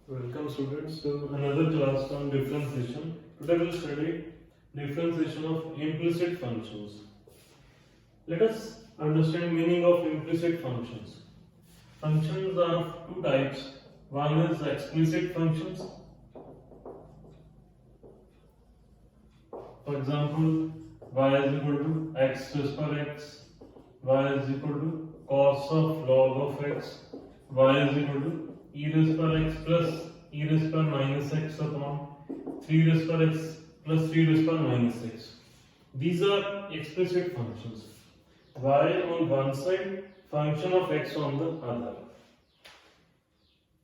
Welcome students to another class on differentiation. Today we will study differentiation of implicit functions. Let us understand meaning of implicit functions. Functions are of two types. One is explicit functions. For example, y is equal to x raised per x, y is equal to cos of log of x, y is equal to e raised per x plus e raised per minus x upon 3 raised per x plus 3 raised per minus x. These are explicit functions. Y on one side, function of x on the other.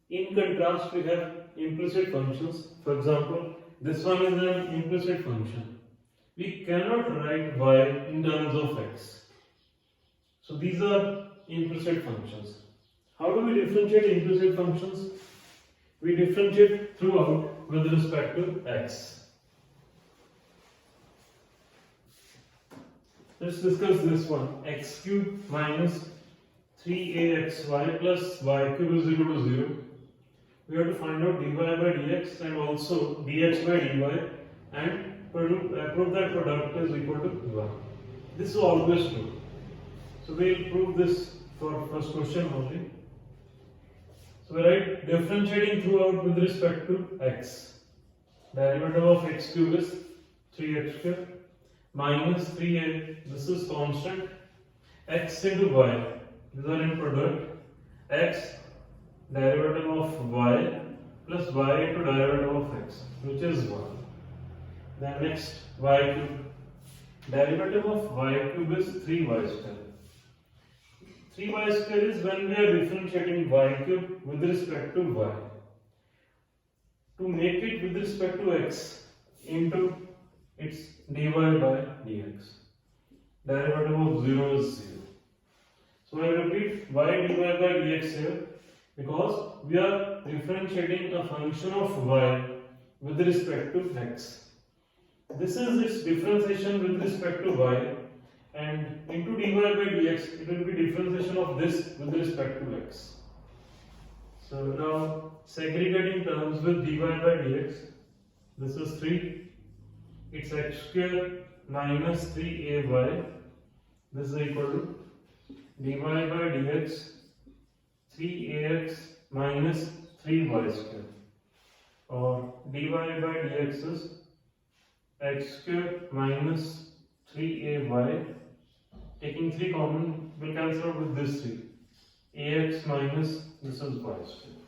In contrast, we have implicit functions. For example, this one is an implicit function. We cannot write y in terms of x. So these are implicit functions. How do we differentiate implicit functions? We differentiate throughout with respect to x. Let's discuss this one. X cube minus 3axy plus y cube is equal to 0. We have to find out dy by dx and also dx by dy and prove that product is equal to 1. This is always true. So we will prove this for first question only. So we write differentiating throughout with respect to x. Derivative of x cube is 3x cube minus 3a, this is constant, x into y, these are in product, x derivative of y plus y into derivative of x, which is 1. Then next y cube, derivative of y cube is 3y square. 3y square is when we are differentiating y cube with respect to y. To make it with respect to x into its dy by dx. Derivative of 0 is 0. So I repeat y dy by dx here because we are differentiating a function of y with respect to x. This is its differentiation with respect to y, and into dy by dx it will be differentiation of this with respect to x. So now segregating terms with dy by dx, this is 3, it's x square minus 3ay, this is equal to dy by dx 3ax minus 3y square, or dy by dx is x square minus 3ay, taking 3 common will cancel out with this 3, ax minus this is y square.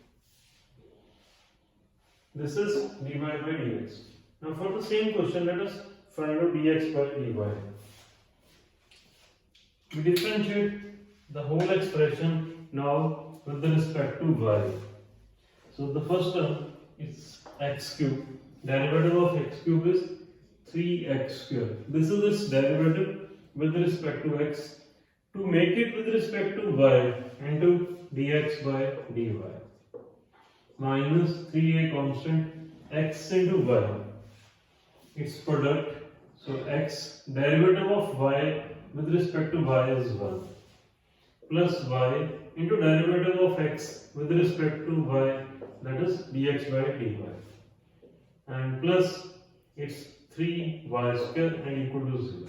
This is dy by dx. Now for the same question, let us find out dx by dy. We differentiate the whole expression now with respect to y. So the first term is x cube. Derivative of x cube is 3x square. This is its derivative with respect to x. To make it with respect to y, into dx by dy. Minus 3a constant, x into y. Its product, so x derivative of y with respect to y is 1, plus y into derivative of x with respect to y, that is dx by dy, and plus its 3y square and equal to 0.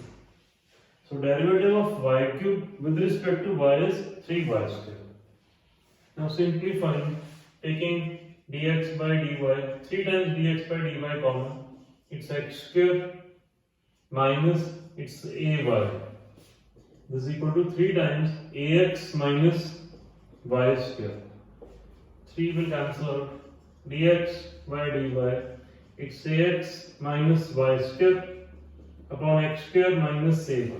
So derivative of y cube with respect to y is 3y square. Now simplifying, taking dx by dy, 3 times dx by dy common, it's x square minus it's ay. This is equal to 3 times ax minus y square. 3 will cancel out. Dx by dy, it's ax minus y square upon x square minus ay.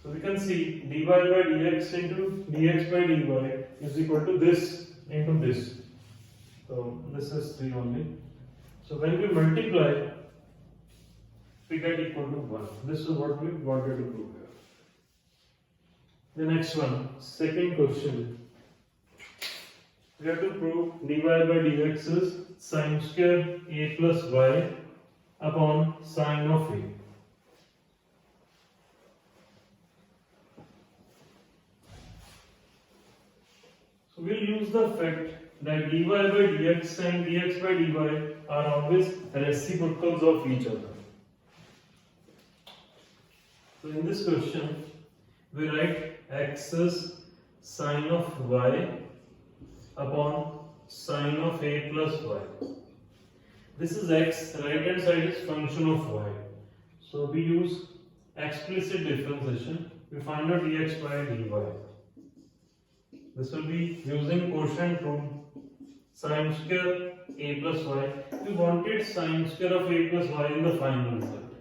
So we can see dy by dx into dx by dy is equal to this into this. So this is 3 only. So when we multiply, we get equal to 1. This is what we wanted to prove here. The next one, second question. We have to prove dy by dx is sine square a plus y upon sine of a. So we'll use the fact that dy by dx and dx by dy are always reciprocals of each other. So in this question, we write x is sine of y upon sine of a plus y. This is x, right hand side is function of y. So we use explicit differentiation. We find out dx by dy. This will be using quotient rule. Sine square a plus y. We wanted sine square of a plus y in the final result.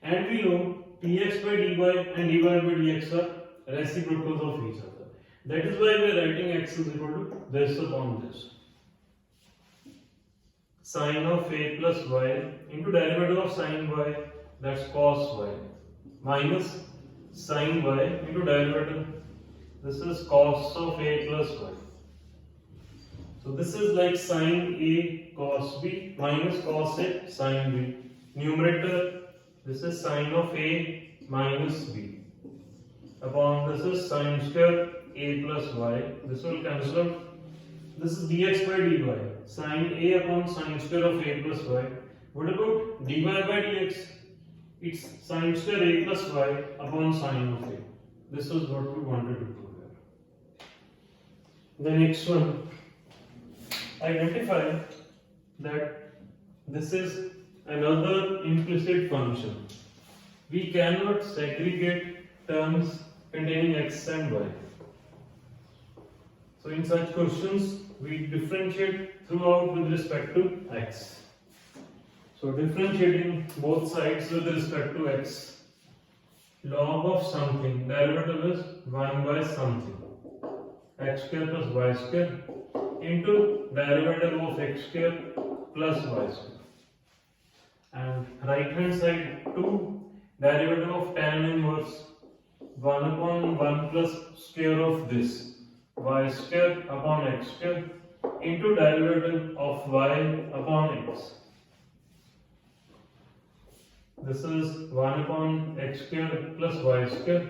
And we know dx by dy and dy by dx are reciprocals of each other. That is why we are writing x is equal to this upon this. Sine of a plus y into derivative of sine y, that's cos y, minus sine y into derivative, this is cos of a plus y. So this is like sine a cos b minus cos a sine b. Numerator, this is sine of a minus b upon this is sine square a plus y. This will cancel out. This is dx by dy. Sine a upon sine square of a plus y. What about dy by dx? It's sine square a plus y upon sine of a. This is what we wanted to do here. The next one, identify that this is another implicit function. We cannot segregate terms containing x and y. So in such questions, we differentiate throughout with respect to x. So differentiating both sides with respect to x. Log of something, derivative is 1 by something. X square plus y square into derivative of x square plus y square. And right hand side 2, derivative of tan inverse 1 upon 1 plus square of this. Y square upon x square into derivative of y upon x. This is 1 upon x square plus y square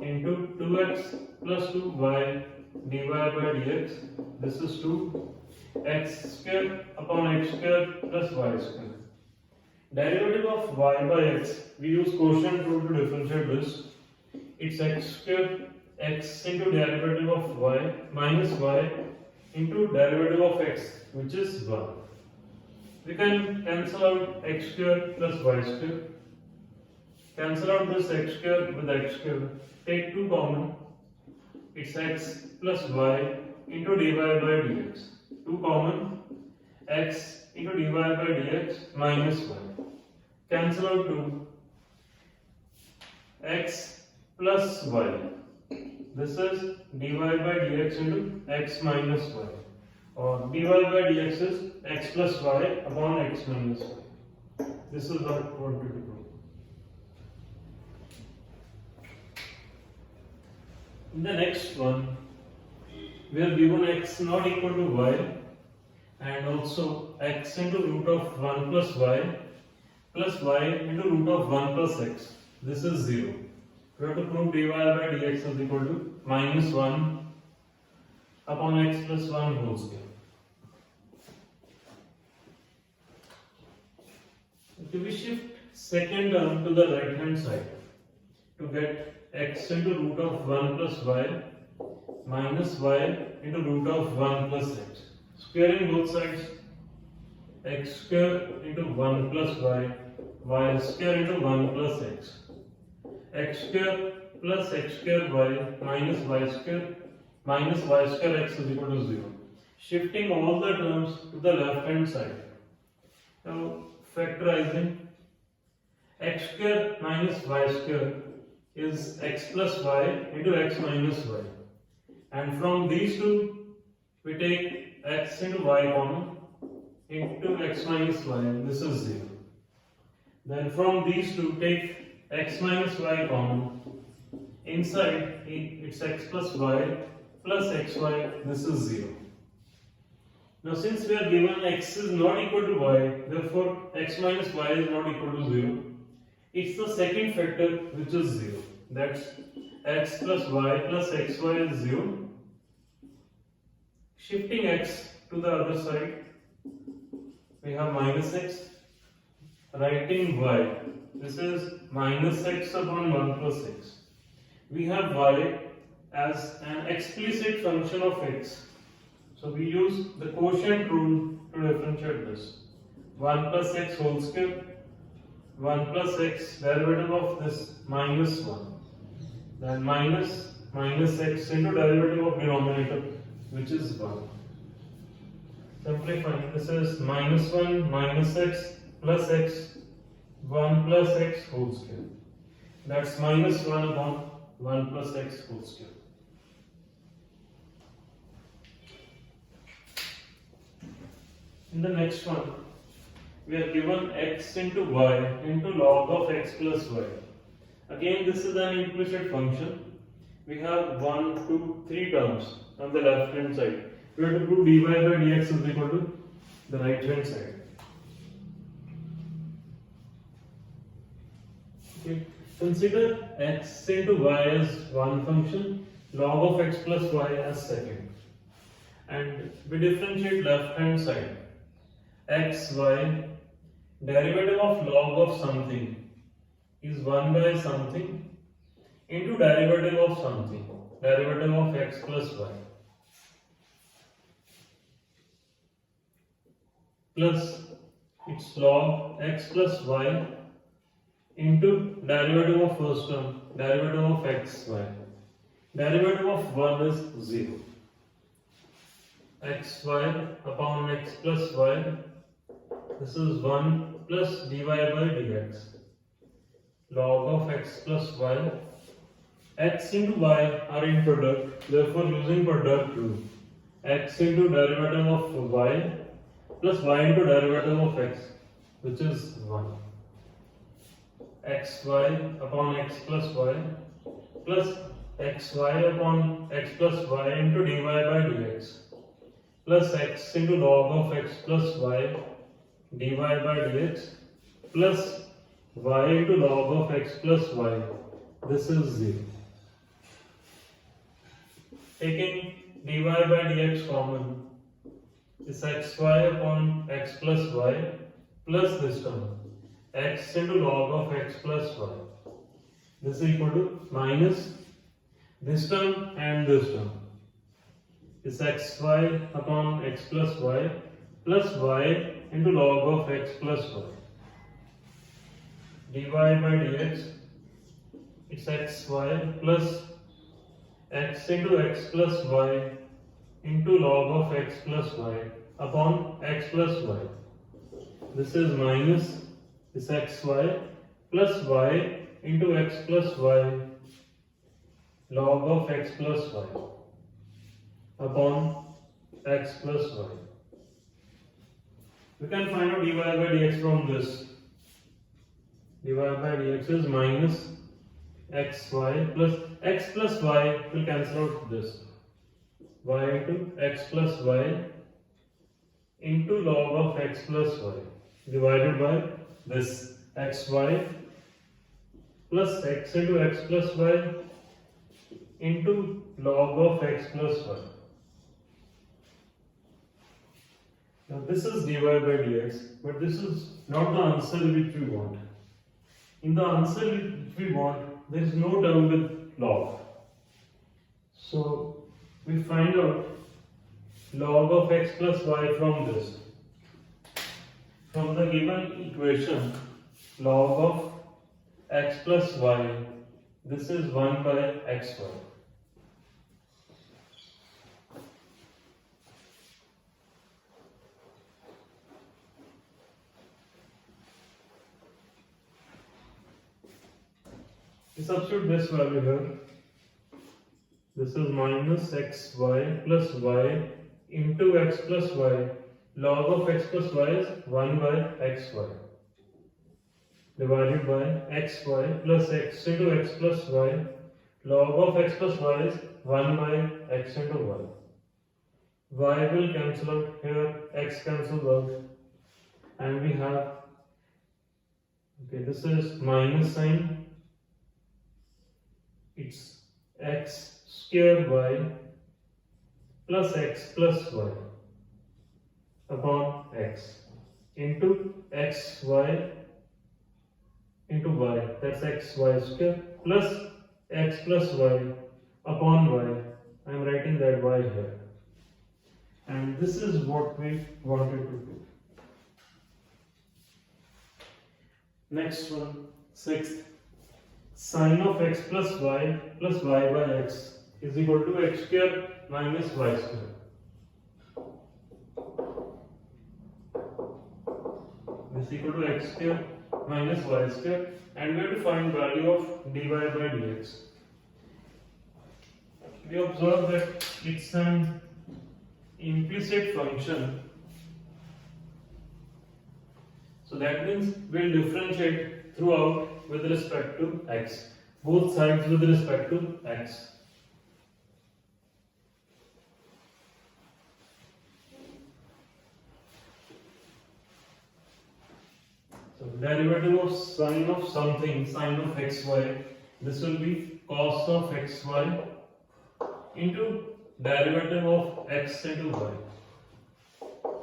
into 2x plus 2y dy by dx. This is 2 x square upon x square plus y square. Derivative of y by x, we use quotient rule to differentiate this. It's x square x into derivative of y minus y into derivative of x, which is 1. We can cancel out x square plus y square. Cancel out this x square with x square. Take 2 common. It's x plus y into dy by dx. 2 common. X into dy by dx minus y. Cancel out 2. X plus y. This is dy by dx into x minus y. Or dy by dx is x plus y upon x minus y. This is what we wanted to do. In the next one, we are given x not equal to y and also x into root of 1 plus y into root of 1 plus x. This is 0. We have to prove dy by dx is equal to minus 1 upon x plus 1 whole square. If we shift second term to the right hand side to get x into root of 1 plus y minus y into root of 1 plus x. Squaring both sides, x square into 1 plus y square into 1 plus x square plus x square y minus y square x is equal to 0. Shifting all the terms to the left hand side. Now factorizing, x square minus y square is x plus y into x minus y. And from these two, we take x into y common into x minus y. This is 0. Then from these two, take x minus y common. Inside, it's x plus y plus xy. This is 0. Now since we are given x is not equal to y, therefore x minus y is not equal to 0. It's the second factor which is 0. That's x plus y plus xy is 0. Shifting x to the other side, we have minus x. Writing y, this is minus x upon 1 plus x. We have y as an explicit function of x. So we use the quotient rule to differentiate this. 1 plus x whole square, 1 plus x derivative of this minus 1. Then minus x into derivative of denominator, which is 1. Simplifying, this is minus 1 minus x plus x, 1 plus x whole square. That's minus 1 upon 1 plus x whole square. In the next one, we are given x into y into log of x plus y. Again, this is an implicit function. We have 1, 2, 3 terms on the left hand side. We have to prove dy by dx is equal to the right hand side. Okay. Consider x into y as one function, log of x plus y as second. And we differentiate left hand side. X, y, derivative of log of something is 1 by something into derivative of something, derivative of x plus y, plus its log x plus y into derivative of first term, derivative of x, y. Derivative of 1 is 0. Xy upon x plus y, this is 1 plus dy by dx. Log of x plus y, x into y are in product, therefore using product rule, x into derivative of y plus y into derivative of x, which is 1. Xy upon x plus y plus xy upon x plus y into dy by dx plus x into log of x plus y dy by dx plus y into log of x plus y. This is 0. Taking dy by dx common is xy upon x plus y plus this term x into log of x plus y. This is equal to minus this term and this term. Is xy upon x plus y plus y into log of x plus y. Dy by dx, it's xy plus x into x plus y into log of x plus y upon x plus y. This is minus this xy plus y into x plus y log of x plus y upon x plus y. We can find out dy by dx from this. Dy by dx is minus xy plus x plus y will cancel out this. Y into x plus y into log of x plus y divided by this xy plus x into x plus y into log of x plus y. Now this is dy by dx, but this is not the answer which we want. In the answer which we want, there is no term with log. So we find out log of x plus y from this. From the given equation, log of x plus y, this is 1 by xy. We substitute this value here. This is minus xy plus y into x plus y. Log of x plus y is 1 by xy divided by xy plus x into x plus y. Log of x plus y is 1 by x into y. Y will cancel out here, x cancels out, and we have, okay, this is minus sign, it's x square y plus x plus y upon x into xy into y, that's xy square plus x plus y upon y. I am writing that y here. And this is what we wanted to do. Next one, sixth. Sine of x plus y by x is equal to x square minus y square. This is equal to x square minus y square, and we have to find value of dy by dx. We observe that it's an implicit function, so that means we'll differentiate throughout with respect to x, both sides with respect to x. So derivative of sine of something, sine of xy, this will be cos of xy into derivative of x into y.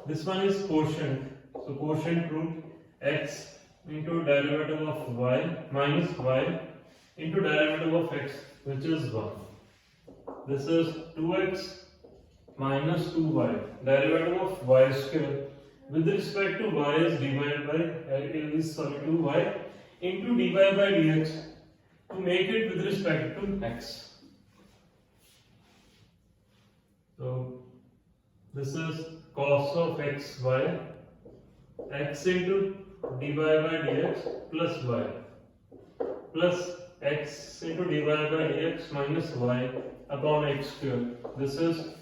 This one is quotient, so quotient root x into derivative of y minus y into derivative of x, which is 1. This is 2x minus 2y, derivative of y square with respect to y is divided by 2y into dy by dx to make it with respect to x. So this is cos of xy, x into dy by dx plus y plus x into dy by dx minus y upon x square. This is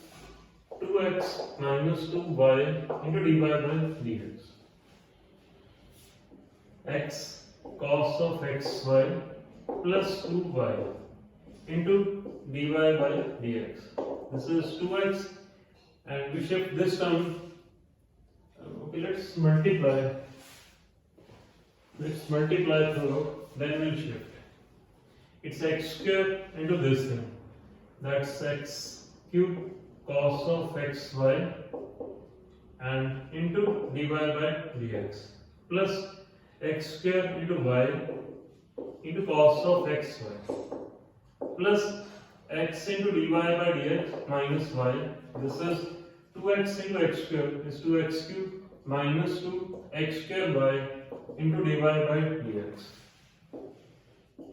2x minus 2y into dy by dx. X cos of xy plus 2y into dy by dx. This is 2x, and we shift this term. Okay, let's multiply. Let's multiply through, then we'll shift. It's x square into this thing. That's x cube cos of xy and into dy by dx plus x square into y into cos of xy plus x into dy by dx minus y. This is 2x into x square is 2x cube minus 2x square y into dy by dx.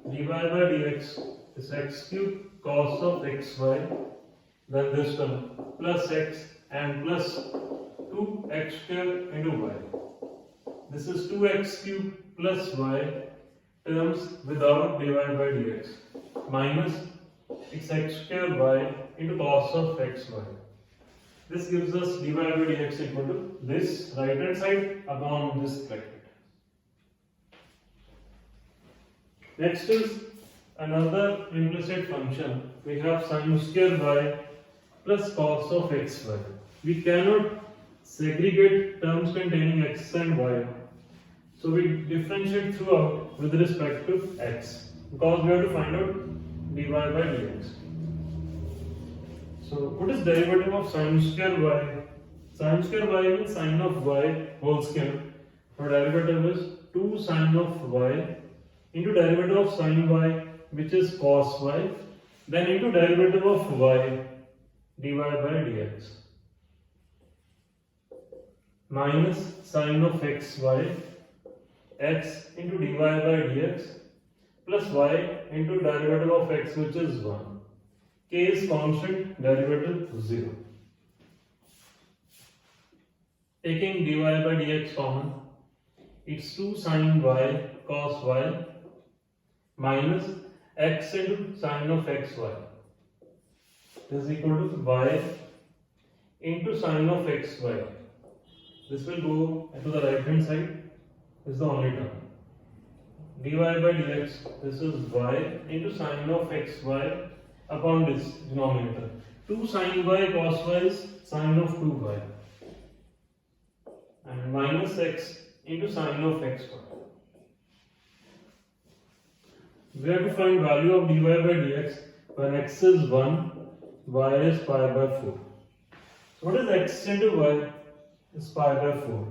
Dy by dx is x cube cos of xy, then this term plus x and plus 2x square into y. This is 2x cube plus y terms without dy by dx minus x square y into cos of xy. This gives us dy by dx equal to this right hand side upon this bracket. Next is another implicit function. We have sin square y plus cos of xy. We cannot segregate terms containing x and y, so we differentiate throughout with respect to x because we have to find out dy by dx. So what is derivative of sin square y? Sin square y means sin of y whole square. So derivative is 2 sin of y into derivative of sin y, which is cos y, then into derivative of y dy by dx minus sin of xy x into dy by dx plus y into derivative of x, which is 1. K is constant, derivative 0. Taking dy by dx common, it's 2 sin y cos y minus x into sin of xy is equal to y into sin of xy. This will go to the right hand side, is the only term. Dy by dx, this is y into sin of xy upon this denominator. 2 sin y cos y is sin of 2y and minus x into sin of xy. We have to find value of dy by dx when x is 1, y is pi by 4. What is x into y? Is pi by 4.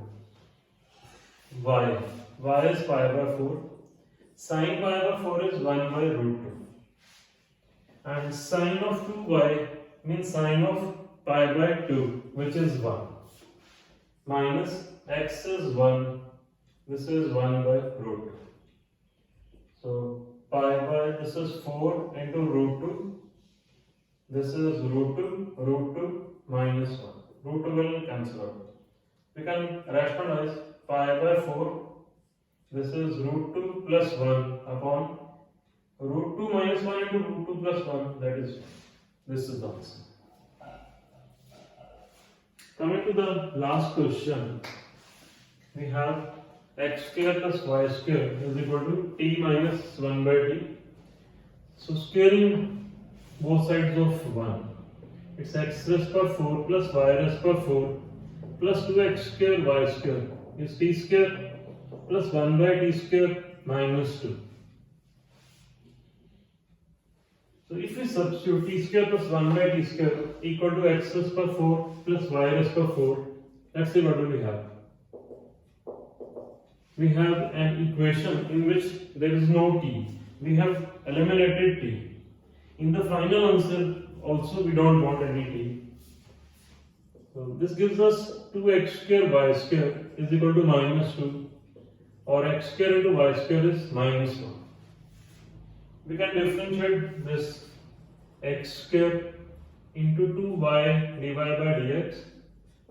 Y is pi by 4. Sine pi by 4 is 1 by root 2. And sine of 2y means sine of pi by 2, which is 1. Minus x is 1. This is 1 by root 2. So pi by, this is 4 into root 2. This is root 2 minus 1. Root 2 will cancel out. We can rationalize pi by 4. This is root 2 plus 1 upon root 2 minus 1 into root 2 plus 1. That is 1. This is the answer. Coming to the last question, we have x square plus y square is equal to t minus 1 by t. So squaring both sides of 1. It's x raised power 4 plus y raised power 4 plus 2x square y square is t square plus 1 by t square minus 2. So if we substitute t square plus 1 by t square equal to x raised power 4 plus y raised power 4, let's see what do we have. We have an equation in which there is no t. We have eliminated t. In the final answer also we don't want any t. So this gives us 2x square y square is equal to minus 2, or x square into y square is minus 1. We can differentiate this x square into 2y dy by dx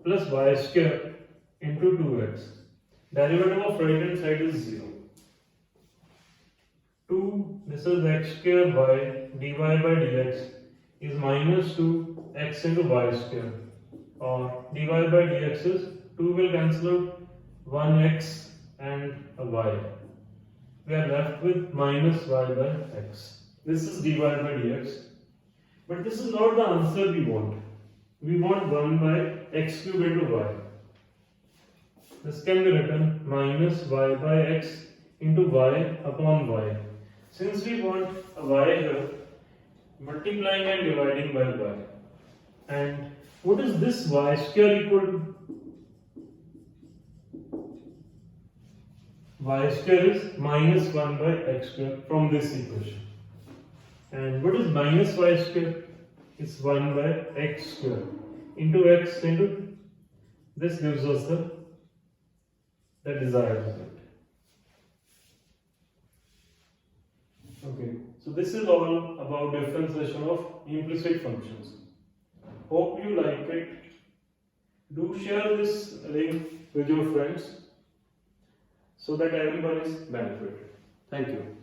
plus y square into 2x. Derivative of right hand side is 0. 2, this is x square y dy by dx is minus 2 x into y square, or dy by dx is 2 will cancel out 1x and a y. We are left with minus y by x. This is dy by dx. But this is not the answer we want. We want 1 by x cube into y. This can be written minus y by x into y upon y. Since we want a y here, multiplying and dividing by y. And what is this y square equal to? Y square is minus 1 by x square from this equation. And what is minus y square? It's 1 by x square into x into this gives us the desired result. Okay, so this is all about differentiation of implicit functions. Hope you like it. Do share this link with your friends so that everyone is benefited. Thank you.